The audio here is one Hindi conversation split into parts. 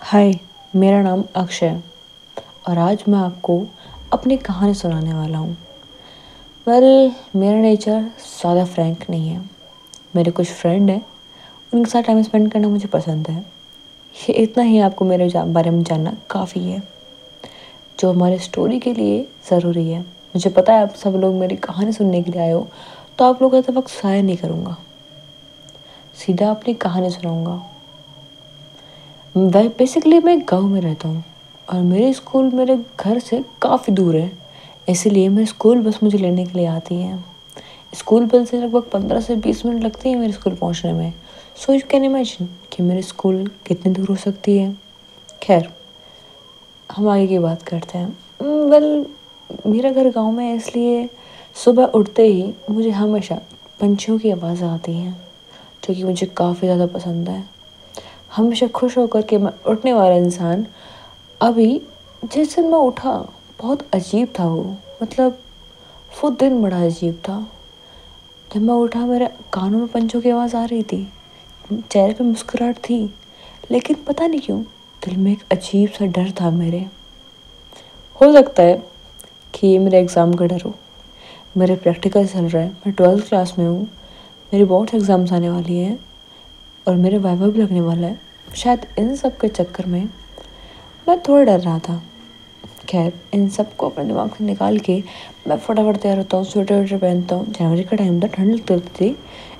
हाय, मेरा नाम अक्षय है और आज मैं आपको अपनी कहानी सुनाने वाला हूँ। मेरा नेचर ज़्यादा फ्रैंक नहीं है। मेरे कुछ फ्रेंड हैं, उनके साथ टाइम स्पेंड करना मुझे पसंद है। ये इतना ही आपको मेरे बारे में जानना काफ़ी है, जो हमारे स्टोरी के लिए ज़रूरी है। मुझे पता है आप सब लोग मेरी कहानी सुनने के लिए आए हो, तो आप लोगों का वक्त ज़ाया नहीं करूँगा, सीधा अपनी कहानी सुनाऊँगा। बेसिकली मैं गांव में रहता हूँ और मेरे स्कूल मेरे घर से काफ़ी दूर है, इसीलिए मेरी स्कूल बस मुझे लेने के लिए आती है। स्कूल बस से लगभग 15 से 20 मिनट लगते हैं मेरे स्कूल पहुँचने में। सो यू कैन इमेजिन कि मेरी स्कूल कितनी दूर हो सकती है। खैर, हम आगे की बात करते हैं। मेरा घर गांव में है, इसलिए सुबह उठते ही मुझे हमेशा पंछियों की आवाज़ आती हैं, जो कि मुझे काफ़ी ज़्यादा पसंद है। हमेशा खुश होकर के मैं उठने वाला इंसान। अभी जिस दिन मैं उठा, बहुत अजीब था वो। मतलब वो दिन बड़ा अजीब था। जब मैं उठा, मेरे कानों में पंछियों की आवाज़ आ रही थी, चेहरे पे मुस्कुराहट थी, लेकिन पता नहीं क्यों दिल में एक अजीब सा डर था मेरे। हो सकता है कि ये मेरे एग्ज़ाम का डर हो। मेरे प्रैक्टिकल चल रहा है, मैं 12th क्लास में हूँ, मेरी बोर्ड एग्ज़ाम्स आने वाली हैं और मेरे वाइवा भी लगने वाला है। शायद इन सब के चक्कर में मैं थोड़ा डर रहा था। खैर, इन सबको अपने दिमाग से निकाल के मैं फटाफट तैयार होता हूँ, स्वेटर वेटर पहनता हूँ। जनवरी का टाइम था, ठंड लगती थी,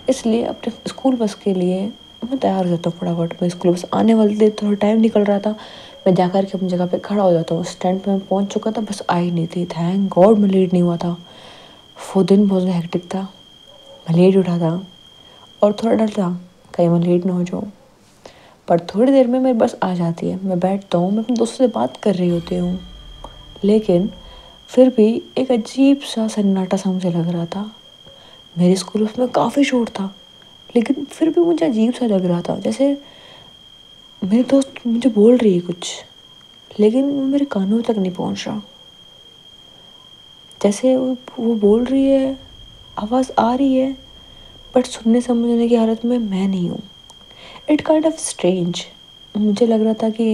इसलिए अपने स्कूल बस के लिए मैं तैयार हो जाता हूँ फटाफट। मैं स्कूल बस आने वाली थी, थोड़ा टाइम निकल रहा था। मैं जाकर के अपनी जगह पे खड़ा हो जाता हूँ। स्टैंड पे मैं पहुँच चुका था, बस आई नहीं थी। थैंक गॉड मैं लेट नहीं हुआ था। वो दिन बहुत हेक्टिक था। मैं लेट उठा था और थोड़ा डर था कहीं मैं लेट ना हो जाऊँ। पर थोड़ी देर में मेरी बस आ जाती है, मैं बैठता हूँ, मैं अपने दोस्तों से बात कर रही होती हूँ। लेकिन फिर भी एक अजीब सा सन्नाटा सा मुझे लग रहा था। मेरे स्कूल उसमें काफ़ी शोर था, लेकिन फिर भी मुझे अजीब सा लग रहा था, जैसे मेरी दोस्त मुझे बोल रही है कुछ, लेकिन वो मेरे कानों तक नहीं पहुंच रहा। जैसे वो बोल रही है, आवाज़ आ रही है, बट सुनने समझने की हालत में मैं नहीं हूँ। It kind of strange. मुझे लग रहा था कि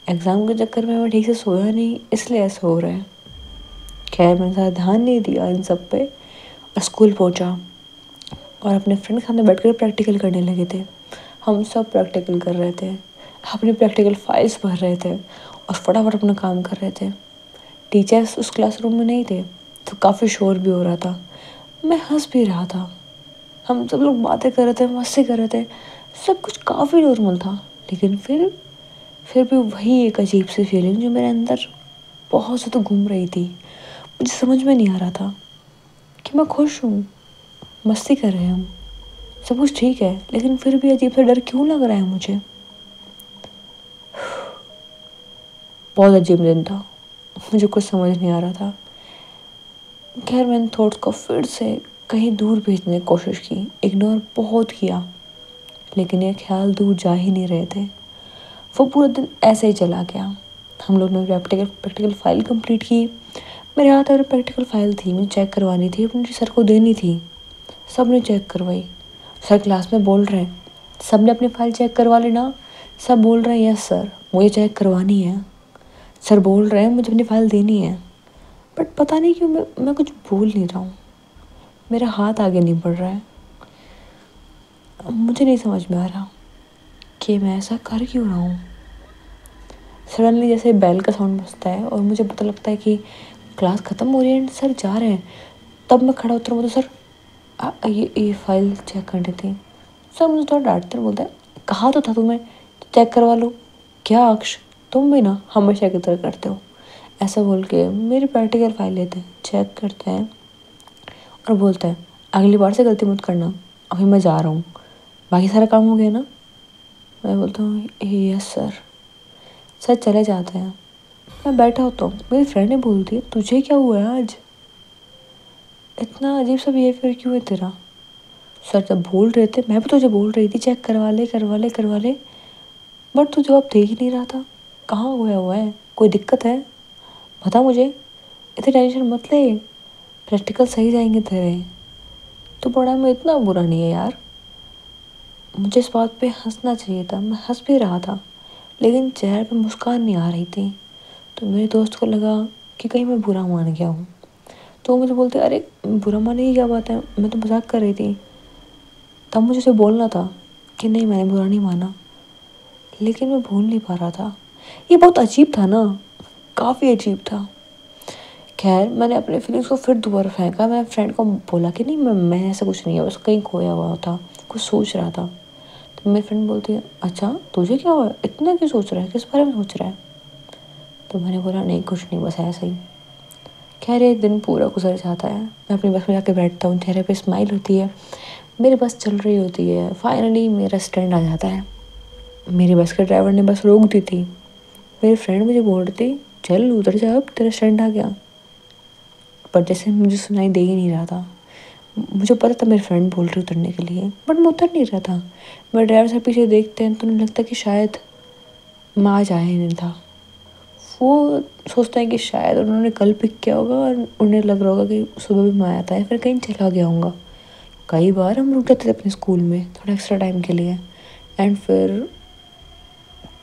एग्ज़ाम के चक्कर में मैं ठीक से सोया नहीं, इसलिए ऐसा हो रहा है। खैर, मैंने ज़्यादा ध्यान नहीं दिया इन सब पे और स्कूल पहुंचा और अपने फ्रेंड के सामने बैठकर प्रैक्टिकल करने लगे थे। हम सब प्रैक्टिकल कर रहे थे, अपनी प्रैक्टिकल फाइल्स भर रहे थे और फटाफट अपना काम कर रहे थे। टीचर्स उस क्लासरूम में नहीं थे, तो काफ़ी शोर भी हो रहा था। मैं हंस भी रहा था, हम सब लोग बातें कर रहे थे, मस्ती कर रहे थे, सब कुछ काफ़ी नॉर्मल था। लेकिन फिर भी वही एक अजीब सी फीलिंग जो मेरे अंदर बहुत ज़्यादा घूम रही थी। मुझे समझ में नहीं आ रहा था कि मैं खुश हूँ, मस्ती कर रहे हैं हम, सब कुछ ठीक है, लेकिन फिर भी अजीब सा डर क्यों लग रहा है मुझे। बहुत अजीब दिन था, मुझे कुछ समझ नहीं आ रहा था। खैर, मैंने थॉट्स को फिर से कहीं दूर भेजने की कोशिश की, इग्नोर बहुत किया, लेकिन ये ख्याल दूर जा ही नहीं रहे थे। वो पूरा दिन ऐसे ही चला गया। हम लोग ने प्रैक्टिकल फाइल कंप्लीट की। मेरे हाथ में प्रैक्टिकल फाइल थी, मुझे चेक करवानी थी, अपने सर को देनी थी। सब ने चेक करवाई। सर क्लास में बोल रहे हैं, सब ने अपनी फाइल चेक करवा लेना। सब बोल रहे हैं यस सर, मुझे चेक करवानी है। सर बोल रहे हैं मुझे अपनी फाइल देनी है, बट पता नहीं क्यों मैं कुछ बोल नहीं रहा हूँ। मेरा हाथ आगे नहीं बढ़ रहा है। अब मुझे नहीं समझ में आ रहा कि मैं ऐसा कर क्यों रहा हूँ। सडनली जैसे बेल का साउंड बजता है और मुझे पता लगता है कि क्लास ख़त्म हो रही है, सर जा रहे हैं। तब मैं खड़ा उतरूँ तो सर ये फाइल चेक करनी थी। सर मुझे थोड़ा डांटते बोलता है, कहा तो था तुम्हें चेक करवा लो। क्या अक्ष, तुम भी ना हमेशा की तरह करते हो। ऐसा बोल के मेरी प्रैक्टिकल फाइल लेते हैं, चेक करते हैं और बोलते हैं अगली बार से गलती मत करना, अभी मैं जा रहा हूँ, बाकी सारा काम हो गया ना। मैं बोलता हूँ यस सर। सर चले जाते हैं। मैं बैठा होता हूँ, मेरी फ्रेंड ने बोलती है तुझे क्या हुआ है आज, इतना अजीब सा बिहेवियर क्यों है तेरा। सर जब बोल रहे थे, मैं भी तुझे बोल रही थी चेक करवा ले करवा ले करवा ले, बट तू जवाब दे ही नहीं रहा था। कहाँ गया हुआ है, कोई दिक्कत है, बता मुझे। इतनी टेंशन मत ले, प्रैक्टिकल सही जाएंगे तेरे। तो पढ़ाई में इतना बुरा नहीं है यार। मुझे इस बात पे हंसना चाहिए था, मैं हंस भी रहा था, लेकिन चेहरे पे मुस्कान नहीं आ रही थी। तो मेरे दोस्त को लगा कि कहीं मैं बुरा मान गया हूँ। तो मुझे बोलते, अरे बुरा मानने की क्या बात है, मैं तो मजाक कर रही थी। तब मुझे उसे बोलना था कि नहीं, मैंने बुरा नहीं माना, लेकिन मैं भूल नहीं पा रहा था। ये बहुत अजीब था ना, काफ़ी अजीब था। खैर, मैंने अपने फीलिंग्स को फिर दोबारा फेंका। मैं फ्रेंड को बोला कि नहीं, मैं ऐसा कुछ नहीं है, बस कहीं खोया हुआ था, कुछ सोच रहा था। तो मेरी फ्रेंड बोलती है, अच्छा तुझे क्या हुआ, इतना क्यों सोच रहा है, किस बारे में सोच रहा है? तो मैंने बोला, नहीं कुछ नहीं, बस ऐसा ही। खैर, एक दिन पूरा गुजर जाता है। मैं अपनी बस में जाके बैठता हूँ, चेहरे पे स्माइल होती है, मेरी बस चल रही होती है। फाइनली मेरा स्टैंड आ जाता है। मेरी बस के ड्राइवर ने बस रोक दी थी। मेरी फ्रेंड मुझे बोल रही थी, चल उतर जा, अब तेरा स्टैंड आ गया। पर जैसे मुझे सुनाई दे ही नहीं रहा था। मुझे पता था मेरी फ्रेंड बोल रही उतरने के लिए, बट मैं उतर नहीं रहा था। मेरे ड्राइवर से पीछे देखते हैं तो उन्हें लगता कि शायद मैं आज आया ही नहीं था। वो सोचते हैं कि शायद उन्होंने कल पिक किया होगा और उन्हें लग रहा होगा कि सुबह भी मैं आया था या फिर कहीं चला गया होगा। कई बार हम रुक जाते थे अपने स्कूल में थोड़ा एक्स्ट्रा टाइम के लिए, एंड फिर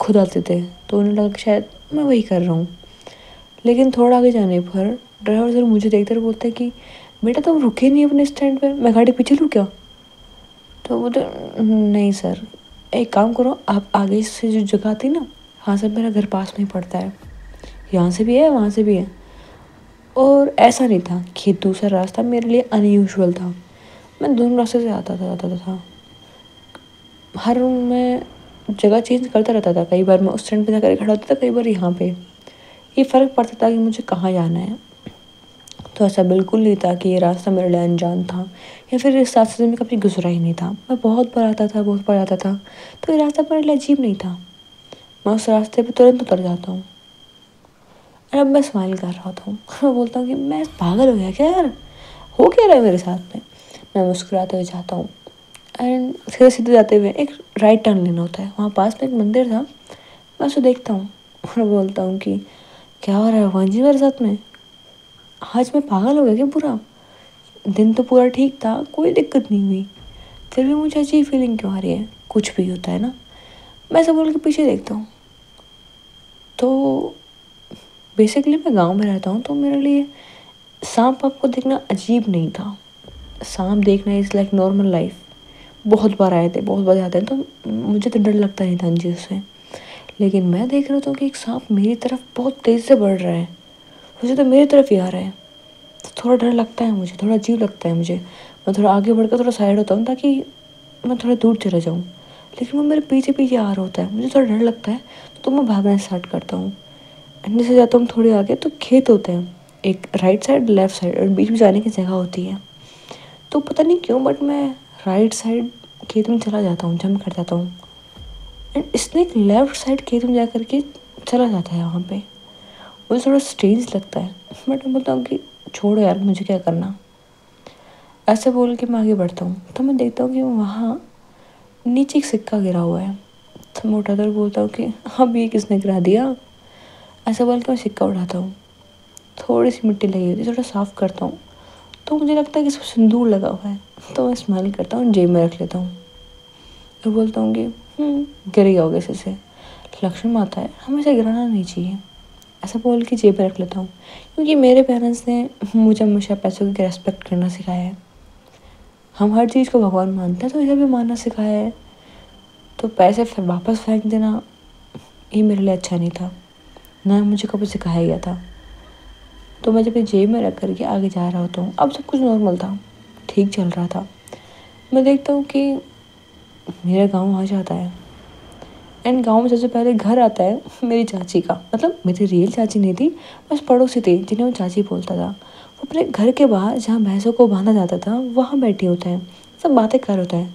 खुद आते थे, तो उन्हें लगा कि शायद मैं वही कर रहा हूँ। लेकिन थोड़ा आगे जाने पर ड्राइवर सर मुझे देखते हुए बोलते कि बेटा तुम रुके नहीं अपने स्टैंड पे, मैं गाड़ी पीछे लूँ क्या? तो बोलते, नहीं सर, एक काम करो, आप आगे से जो जगह आती ना, हाँ सर, मेरा घर पास में ही पड़ता है, यहाँ से भी है वहाँ से भी है। और ऐसा नहीं था कि दूसरा रास्ता मेरे लिए अनयूजुअल था, मैं दोनों रास्ते से आता था। हर मैं जगह चेंज करता रहता था। कई बार मैं उस स्टैंड पे जाकर खड़ा होता था, कई बार यहाँ पे। ये फ़र्क पड़ता था कि मुझे कहाँ जाना है। तो ऐसा बिल्कुल नहीं था कि ये रास्ता मेरे लिए अनजान था या फिर इस रास्ते से मैं कभी गुजरा ही नहीं था। मैं बहुत बार आता था, बहुत बार आता था, तो ये रास्ता मेरे लिए अजीब नहीं था। मैं उस रास्ते पे तुरंत उतर जाता हूँ। और अब मैं स्माइल कर रहा होता हूँ। मैं बोलता हूँ कि मैं पागल हो गया क्या यार, हो क्या रहा है मेरे साथ में। मैं मुस्कुराते हुए जाता हूँ एंड सीधे सीधे जाते हुए एक राइट टर्न लेना होता है। वहाँ पास में एक मंदिर था, मैं उसे देखता हूँ और बोलता हूँ कि क्या हो रहा है भगवान जी मेरे साथ में, आज मैं पागल हो गया क्या पूरा? दिन तो पूरा ठीक था, कोई दिक्कत नहीं हुई, फिर भी मुझे अजीब फीलिंग क्यों आ रही है? कुछ भी होता है ना। मैं ऐसा बोल के पीछे देखता हूँ। तो बेसिकली मैं गांव में रहता हूँ, तो मेरे लिए सांप आपको देखना अजीब नहीं था। सांप देखना इज़ लाइक नॉर्मल लाइफ। बहुत बार आए थे, बहुत बार आते हैं, तो मुझे तो डर लगता नहीं था इन चीज़ों से। लेकिन मैं देख रहा था कि एक सांप मेरी तरफ बहुत तेज़ से बढ़ रहा है, मुझे तो मेरी तरफ ही आ रहा है। तो थोड़ा डर लगता है मुझे, थोड़ा अजीब लगता है मुझे। मैं थोड़ा आगे बढ़कर थोड़ा साइड होता हूँ ताकि मैं थोड़ा दूर चला जाऊँ, लेकिन वो मेरे पीछे पीछे आ रहा होता है, मुझे थोड़ा डर लगता है। तो मैं भागना स्टार्ट करता हूँ। जैसे जाता हूँ थोड़े आगे तो खेत होते हैं, एक राइट साइड लेफ्ट साइड, और बीच में जाने की जगह होती है। तो पता नहीं क्यों बट मैं राइट साइड खेत में चला जाता हूँ, जंप कर जाता हूँ। एंड इसने एक लेफ्ट साइड खेत में जा कर के चला जाता है वहाँ पे। मुझे थोड़ा स्ट्रेंज लगता है, बट मैं बोलता हूँ कि छोड़ो यार, मुझे क्या करना। ऐसे बोल के मैं आगे बढ़ता हूँ तो मैं देखता हूँ कि वहाँ नीचे एक सिक्का गिरा हुआ है। तो मैं उठाता और बोलता हूँ कि अब ये किसने गिरा दिया? ऐसा बोल के मैं सिक्का उठाता हूँ, थोड़ी सी मिट्टी लगी होती है, थोड़ा साफ़ करता हूँ, तो मुझे लगता है कि इसमें सिंदूर लगा हुआ है। तो मैं स्माइल करता हूँ, जेब में रख लेता हूँ। फिर बोलता हूँ कि गिर गया होगा इसी से, लक्ष्मी माता है, हमें इसे गिराना नहीं चाहिए। ऐसा बोल के जेब में रख लेता हूँ, क्योंकि मेरे पेरेंट्स ने मुझे हमेशा पैसों की रेस्पेक्ट करना सिखाया है। हम हर चीज़ को भगवान मानते हैं, तो इसे भी मानना सिखाया है। तो पैसे फिर वापस फेंक देना ये मेरे लिए अच्छा नहीं था, ना मुझे कभी सिखाया गया था। तो मैं जब ये जेब में रख करके आगे जा रहा होता हूँ, अब सब कुछ नॉर्मल था, ठीक चल रहा था। मैं देखता हूँ कि मेरा गाँव आ जाता है, एंड गाँव में सबसे पहले घर आता है मेरी चाची का। मतलब मेरी रियल चाची नहीं थी, बस पड़ोसी थी जिन्हें वो चाची बोलता था। वो अपने घर के बाहर जहाँ भैंसों को बांधा जाता था वहाँ बैठी होते हैं, सब बातें कर होता है।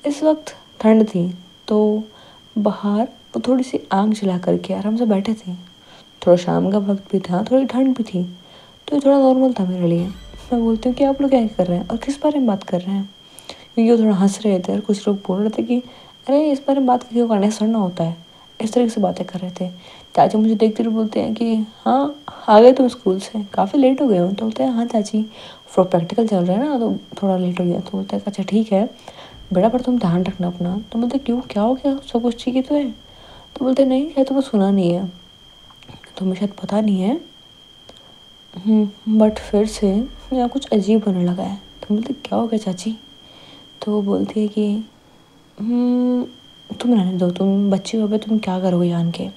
इस वक्त ठंड थी, तो बाहर वो थोड़ी सी आग जला करके आराम से बैठे थे। थोड़ा शाम का वक्त भी था, थोड़ी ठंड भी थी, तो ये थोड़ा नॉर्मल था मेरे लिए। मैं बोलती हूँ कि आप लोग क्या कर रहे हैं और किस बारे में बात कर रहे हैं, क्योंकि वो थोड़ा हंस रहे थे और कुछ लोग बोल रहे थे कि अरे इस बारे में बात क्यों करने, सड़ना होता है। इस तरीके से बातें कर रहे थे। चाची मुझे देखते हुए बोलते हैं कि हाँ आ गए तुम स्कूल से, काफ़ी लेट हो गए हो। तो बोलते हैं हाँ चाची, प्रैक्टिकल चल रहा है ना, तो थोड़ा लेट हो गया। तो बोलते हैं अच्छा ठीक है बेटा, पर तुम ध्यान रखना अपना। तो बोलते क्यों, क्या हो गया, सब कुछ ठीक ही तो है? तो बोलते नहीं शायद तुम्हें सुना नहीं है, तुम्हें शायद पता नहीं है, बट फिर से यहाँ कुछ अजीब होने लगा है। तो बोलते क्या हो गया चाची? तो वो बोलती है कि तुम रहने दो, तुम बच्ची हो, तुम क्या करोगे जान के।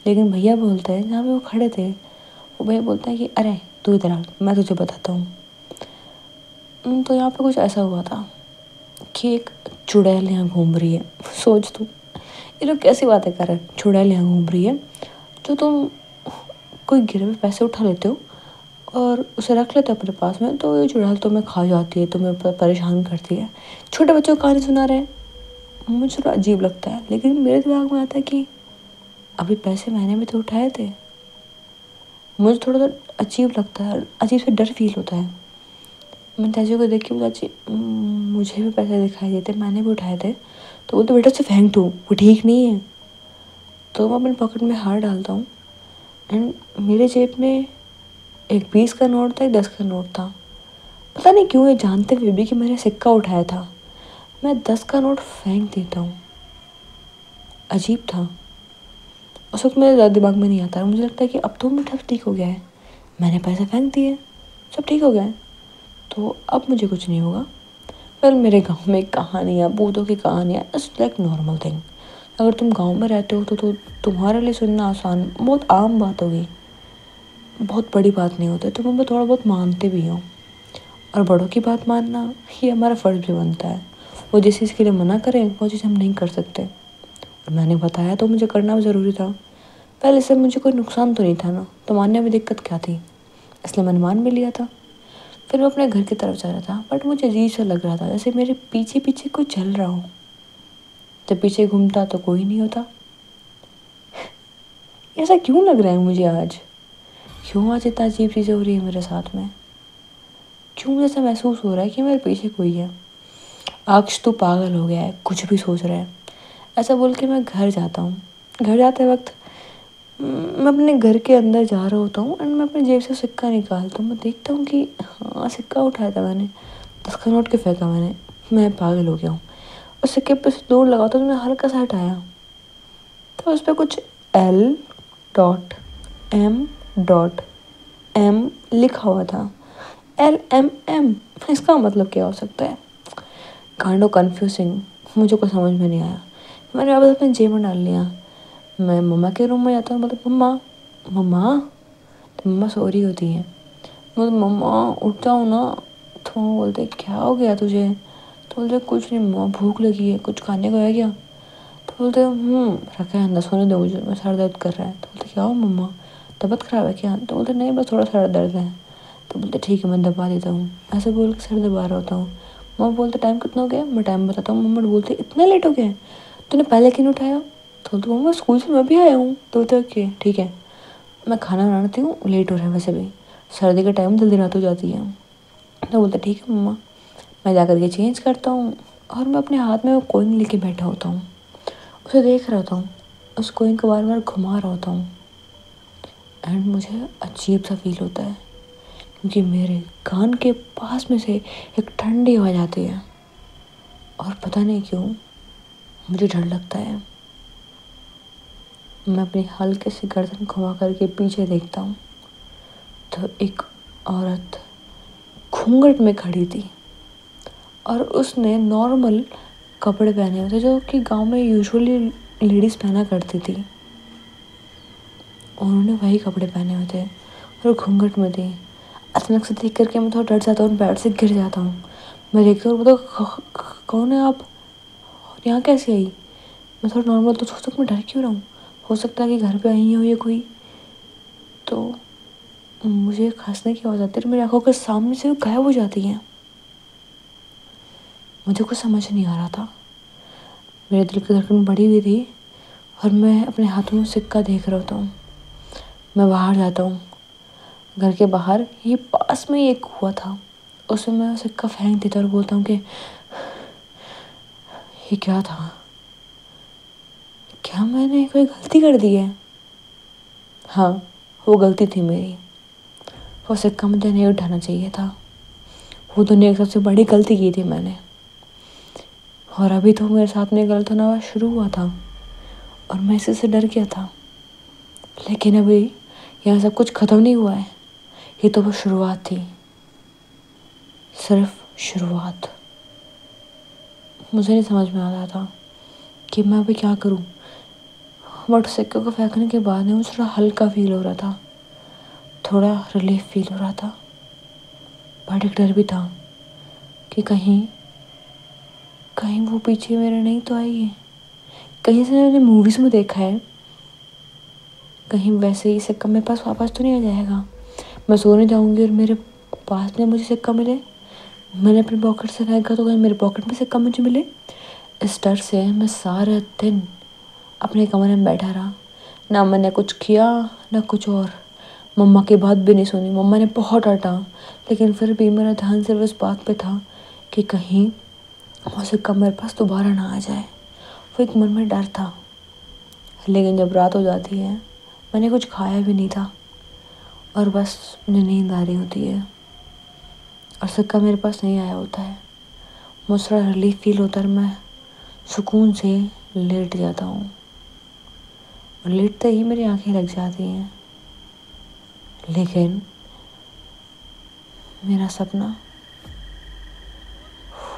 लेकिन भैया बोलते हैं, जहाँ पे वो खड़े थे, वो भैया बोलता है कि अरे तू इधर आ, मैं तुझे बताता हूँ। तो यहाँ पे कुछ ऐसा हुआ था कि एक चुड़ैल यहाँ घूम रही है। सोच तू, ये लोग कैसी बातें कर रहे हैं। चुड़ैल यहाँ घूम रही है, जो तुम कोई गिरे हुए पैसे उठा लेते हो और उसे रख लेते हो अपने पास में, तो ये चुड़ैल तुम्हें खा जाती है, तुम्हें परेशान करती है। छोटे बच्चों को कहानी सुना रहे हैं। मुझे थोड़ा अजीब लगता है, लेकिन मेरे दिमाग में आता है कि अभी पैसे मैंने भी तो उठाए थे। मुझे थोड़ा सा अजीब लगता है, अजीब से डर फील होता है। मैंने चाची को देख के बोला, चाची मुझे भी पैसे दिखाई देते, मैंने भी उठाए थे। तो बोलते बेटा उसे फेंक दो, वो ठीक नहीं है। तो मैं अपने पॉकेट में हाथ डालता हूँ एंड मेरे जेब में एक 20 का नोट था, एक 10 का नोट था। पता नहीं क्यों, ये जानते हुए भी कि मैंने सिक्का उठाया था, मैं 10 का नोट फेंक देता हूँ। अजीब था। उस वक्त मेरे दिमाग में नहीं आता, मुझे लगता है कि अब तो मेरा ठीक हो गया है, मैंने पैसे फेंक दिए, सब ठीक हो गया है, तो अब मुझे कुछ नहीं होगा। पर मेरे गांव में कहानियाँ, भूतों की कहानियाँ इट्स लाइक नॉर्मल थिंग। अगर तुम गांव में रहते हो तो तुम्हारे लिए सुनना आसान, बहुत आम बात होगी, बहुत बड़ी बात नहीं होती। तुम हमें थोड़ा बहुत मानते भी हो, और बड़ों की बात मानना ये हमारा फ़र्ज़ भी बनता है। वो जिस चीज़ के लिए मना करें वो चीज़ हम नहीं कर सकते, और मैंने बताया तो मुझे करना भी ज़रूरी था। पहले से मुझे कोई नुकसान तो नहीं था ना, तो मानने में दिक्कत क्या थी, इसलिए मैंने मान भी लिया था। फिर मैं अपने घर की तरफ जा रहा था, बट मुझे अजीब सा लग रहा था, जैसे मेरे पीछे पीछे कोई चल रहा हो। जब पीछे घूमता तो कोई नहीं होता। ऐसा क्यों लग रहा है मुझे आज? क्यों आज इतना अजीब चीज़ें हो रही है मेरे साथ में? क्यों मुझे ऐसा महसूस हो रहा है कि मेरे पीछे कोई है? अक्ष तू पागल हो गया है, कुछ भी सोच रहा है। ऐसा बोल के मैं घर जाता हूँ। घर जाते वक्त मैं अपने घर के अंदर जा रहा होता हूँ एंड मैं अपनी जेब से सिक्का निकालता हूँ। मैं देखता हूँ कि हाँ सिक्का उठाया था मैंने, 10 का नोट के फेंका मैंने। मैं पागल हो गया हूँ। उस सिक्के पे से दौड़ लगा तो मैंने हल्का सा हटाया, तो उस पर कुछ L.M.M लिखा हुआ था। LMM, इसका मतलब क्या हो सकता है? काइंड ऑफ कन्फ्यूजिंग, मुझे कुछ समझ में नहीं आया। मैंने वापस अपने जेब में डाल लिया। मैं मम्मा के रूम में जाता हूँ, मतलब मम्मा मम्मा, तो मम्मा सो रही होती है। मतलब मम्मा उठ जाओ ना। तो मम्मा बोलते क्या हो गया तुझे? तो बोलते कुछ नहीं मम्मा, भूख लगी है, कुछ खाने को है क्या? तो बोलते रखा है अंदर, सोने दो मुझे, मैं सर दर्द कर रहा है। तो बोलते क्या हो मम्मा, तबीयत ख़राब है क्या? तो बोलते नहीं बस थोड़ा सर दर्द है। तो बोलते ठीक है मैं दबा देता हूँ। ऐसे बोल के सर दबा रहा होता हूँ। मम्मा बोलते टाइम कितना हो गया? मैं टाइम बताता हूँ। मम्मा बोलते इतना लेट हो गया है, तूने पहले क्यों नहीं उठाया? तो बोलते मम्मा स्कूल से मैं भी आया हूँ। तो बोलते ओके ठीक है, मैं खाना बनाती हूँ, लेट हो रहा है वैसे भी, सर्दी के टाइम जल्दी रात हो जाती है। तो बोलते ठीक है मम्मा। मैं जा कर के चेंज करता हूँ और मैं अपने हाथ में वो कोइन लेके बैठा होता हूँ, उसे देख रहा होता हूँ, उस कोइन को बार बार घुमा रहा होता हूँ। एंड मुझे अजीब सा फील होता है, क्योंकि मेरे कान के पास में से एक ठंडी आवाज़ आती है, और पता नहीं क्यों मुझे डर लगता है। मैं अपनी हल्के सी गर्दन घुमा करके पीछे देखता हूँ, तो एक औरत घूंघट में खड़ी थी, और उसने नॉर्मल कपड़े पहने हुए थे जो कि गांव में यूजुअली लेडीज़ पहना करती थी। उन्होंने वही कपड़े पहने हुए थे और घूंघट में थी। अचानक से देख करके मैं थोड़ा डर जाता हूँ, बेड से गिर जाता हूँ। मैं देखता हूँ तो कौन है आप, और यहाँ कैसे आई? मैं थोड़ा नॉर्मल तो सोचता हूँ मैं डर क्यों रहा हूँ, हो सकता है कि घर पे आई हो या कोई। तो मुझे खांसने की आवाज़ आती है, मेरी आंखों के सामने से वो गायब हो जाती हैं। मुझे कुछ समझ नहीं आ रहा था, मेरे दिल की धड़कन बढ़ी हुई थी, और मैं अपने हाथों में सिक्का देख रहा होता हूँ। मैं बाहर जाता हूँ, घर के बाहर ये पास में ही एक कुआं था, उसमें मैं सिक्का फेंक देता और बोलता हूँ कि ये क्या था? क्या मैंने कोई गलती कर दी है? हाँ, वो गलती थी मेरी। वो सिक्का मुझे नहीं उठाना चाहिए था। वो दुनिया की सबसे बड़ी गलती की थी मैंने, और अभी तो मेरे साथ में गलत होना शुरू हुआ था, और मैं इसी से डर गया था। लेकिन अभी यहाँ सब कुछ ख़त्म नहीं हुआ है, ये तो बस शुरुआत थी, सिर्फ शुरुआत। मुझे नहीं समझ में आ रहा था कि मैं अभी क्या करूं, बट सिक्के को फेंकने के बाद मुझे थोड़ा हल्का फील हो रहा था, थोड़ा रिलीफ फील हो रहा था। बट एक डर भी था कि कहीं कहीं वो पीछे मेरे नहीं तो आएगी। कहीं से मैंने मूवीज़ में देखा है, कहीं वैसे ही सिक्का मेरे पास वापस तो नहीं आ जाएगा। मैं सोने जाऊंगी और मेरे पास में मुझे सिक्का मिले, मैंने अपने पॉकेट से फेंका तो कहीं मेरे पॉकेट में सिक्का मुझे मिले। इस डर से मैं सारा दिन अपने कमरे में बैठा रहा, ना मैंने कुछ किया ना कुछ और। मम्मा की बात भी नहीं सुनी, मम्मा ने बहुत डांटा, लेकिन फिर भी मेरा ध्यान सिर्फ इस बात पे था कि कहीं वो सिक्का मेरे पास दोबारा ना आ जाए। वो एक मन में डर था। लेकिन जब रात हो जाती है, मैंने कुछ खाया भी नहीं था और बस मुझे नींद आ रही होती है और सिक्का मेरे पास नहीं आया होता है। मुझे थोड़ा रिलीफ फील होता है, मैं सुकून से लेट जाता हूँ और लेटते ही मेरी आंखें लग जाती हैं। लेकिन मेरा सपना,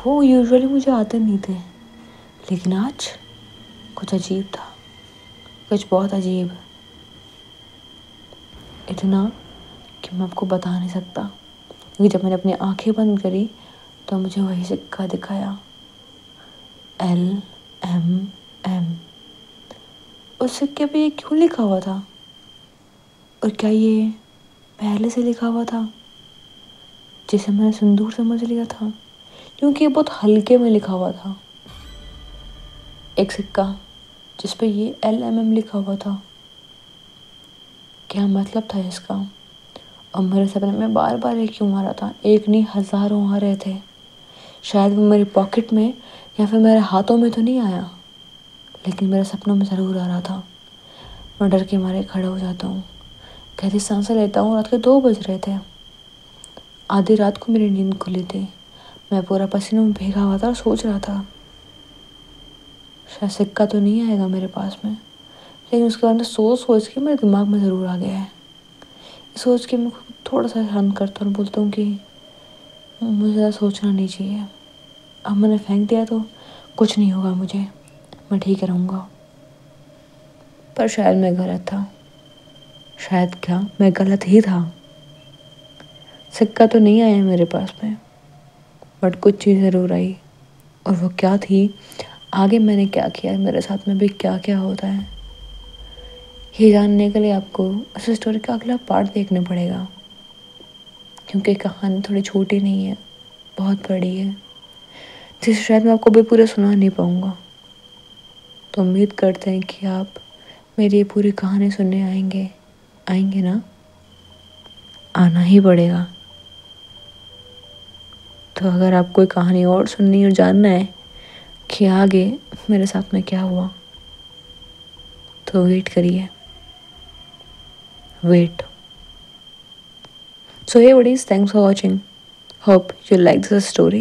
वो यूजुअली मुझे आते नहीं थे, लेकिन आज कुछ अजीब था, कुछ बहुत अजीब, इतना कि मैं आपको बता नहीं सकता। क्योंकि जब मैंने अपनी आंखें बंद करी तो मुझे वही सिक्का दिखाया, LMM। उस सिक्के पे ये क्यों लिखा हुआ था, और क्या ये पहले से लिखा हुआ था जिसे मैंने सिंदूर समझ लिया था? क्योंकि ये बहुत हल्के में लिखा हुआ था, एक सिक्का जिस पे ये LMM लिखा हुआ था। क्या मतलब था इसका? और मेरे सपने में बार बार ये क्यों आ रहा था? एक नहीं, हज़ारों आ रहे थे। शायद वो मेरी पॉकेट में या फिर मेरे हाथों में तो नहीं आया, लेकिन मेरे सपनों में ज़रूर आ रहा था। मैं डर के मारे खड़ा हो जाता हूँ, गहरी सांसें लेता हूँ। रात के 2 बज रहे थे, आधी रात को मेरी नींद खुली थी। मैं पूरा पसीनों में भीगा हुआ था और सोच रहा था शायद सिक्का तो नहीं आएगा मेरे पास में। लेकिन उसके बाद में सोच सोच के मेरे दिमाग में ज़रूर आ गया है। सोच के मैं खुद थोड़ा सा शांत करता हूँ और बोलता हूँ कि मुझे ज़्यादा सोचना नहीं चाहिए, अब मैंने फेंक दिया तो कुछ नहीं होगा मुझे, मैं ठीक रहूँगा। पर शायद मैं गलत था। शायद क्या, मैं गलत ही था। सिक्का तो नहीं आया मेरे पास में, बट कुछ चीज़ ज़रूर आई। और वो क्या थी, आगे मैंने क्या किया, मेरे साथ में भी क्या क्या होता है, ये जानने के लिए आपको इस स्टोरी का अगला पार्ट देखना पड़ेगा। क्योंकि कहानी थोड़ी छोटी नहीं है, बहुत बड़ी है, जिसे शायद मैं आपको भी पूरा सुना नहीं पाऊँगा। तो उम्मीद करते हैं कि आप मेरी ये पूरी कहानी सुनने आएंगे। आएंगे ना? आना ही पड़ेगा। तो अगर आपको कोई कहानी और सुननी और जानना है कि आगे मेरे साथ में क्या हुआ, तो वेट करिए, wait. So hey buddies, thanks for watching. Hope you like this story.